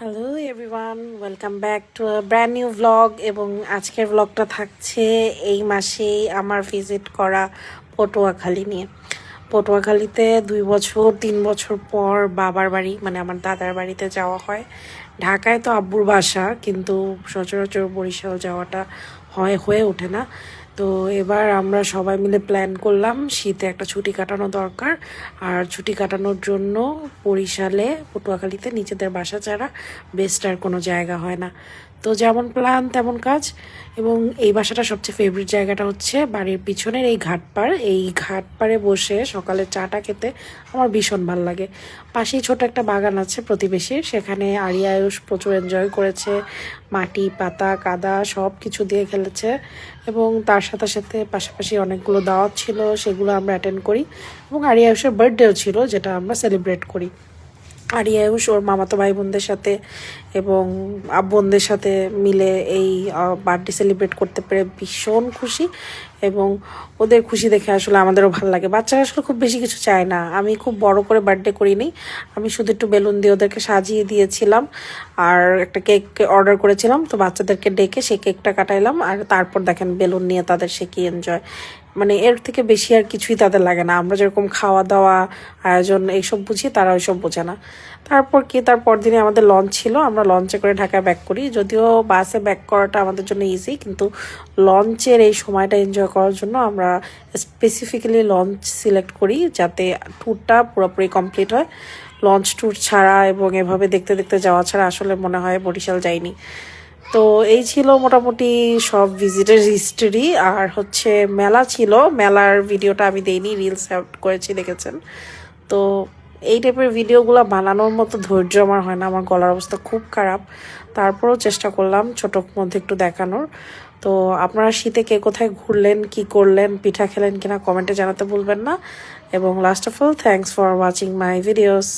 Hello everyone, welcome back to a brand new vlog. এবং আজকের ভ্লগটা থাকছে এই মাসেই আমার ভিজিট করা পটুয়াখালী নিয়ে। পটুয়াখালীতে 2-3 বছর পর বাবার বাড়ি মানে আমার দাদার বাড়িতে যাওয়া হয়। ঢাকায় তো আব্বুর বাসা, কিন্তু সচরাচর বরিশাল যাওয়াটা হয়ে ওঠে না। তো এবার আমরা সবাই মিলে প্ল্যান করলাম শীতে একটা ছুটি কাটানো দরকার। আর ছুটি কাটানোর জন্য বরিশালে পটুয়াখালীতে নিজেদের বাসা ছাড়া বেস্ট আর কোনো জায়গা হয় না। তো যেমন প্ল্যান তেমন কাজ। এবং এই বাসাটা সবচেয়ে ফেভারিট জায়গাটা হচ্ছে বাড়ির পিছনের এই ঘাটপাড়। এই ঘাটপাড়ে বসে সকালে চাটা খেতে আমার ভীষণ ভালো লাগে। পাশেই ছোট একটা বাগান আছে প্রতিবেশীর, সেখানে আরিয়া আয়ুষ প্রচুর এনজয় করেছে। মাটি পাতা কাদা সব কিছু দিয়ে খেলেছে। এবং তার সাথে সাথে পাশাপাশি অনেকগুলো দাওয়াত ছিল, সেগুলো আমরা অ্যাটেন্ড করি। এবং আরিয়া আয়ুষের বার্থডেও ছিল, যেটা আমরা সেলিব্রেট করি। আরিয়া আয়ুষ ওর মামাতো ভাই বোনদের সাথে এবং বোনদের সাথে মিলে এই বার্থডে সেলিব্রেট করতে পেরে ভীষণ খুশি। এবং ওদের খুশি দেখে আসলে আমাদেরও ভালো লাগে। বাচ্চারা আসলে খুব বেশি কিছু চায় না। আমি খুব বড় করে বার্থডে করিনি, আমি শুধু একটু বেলুন দিয়ে ওদেরকে সাজিয়ে দিয়েছিলাম। আর একটা কেক অর্ডার করেছিলাম, তো বাচ্চাদেরকে ডেকে সেই কেকটা কাটাইলাম। আর তারপর দেখেন বেলুন নিয়ে তাদের সে কি এনজয়, মানে এর থেকে বেশি আর কিছুই তাদের লাগে না। আমরা যেরকম খাওয়া দাওয়া আয়োজন এইসব বুঝি, তারা ওইসব বোঝে না। তারপর কি, তারপর দিনে আমাদের লঞ্চ ছিল, আমরা লঞ্চে করে ঢাকায় ব্যাক করি। যদিও বাসে ব্যাক করাটা আমাদের জন্য ইজি, কিন্তু লঞ্চের এই সময়টা এনজয় করার জন্য আমরা স্পেসিফিক্যালি লঞ্চ সিলেক্ট করি, যাতে ট্যুরটা পুরোপুরি কমপ্লিট হয়। লঞ্চ ট্যুর ছাড়া এবং এভাবে দেখতে দেখতে যাওয়া ছাড়া আসলে মনে হয় বরিশাল যাইনি। তো এই ছিল মোটামুটি সব ভিজিটের হিস্টোরি। আর হচ্ছে মেলা ছিল, মেলার ভিডিওটা আমি দেইনি, রিলস অ্যাড করেছি দেখেছেন। তো এই টাইপের ভিডিওগুলো বানানোর মতো ধৈর্য আমার হয় না, আমার গলার অবস্থা খুব খারাপ। তারপরেও চেষ্টা করলাম ছোটোর মধ্যে একটু দেখানোর। তো আপনারা শীতে কে কোথায় ঘুরলেন, কি করলেন, পিঠা খেলেন কিনা কমেন্টে জানাতে ভুলবেন না। এবং last of all, thanks for watching my videos.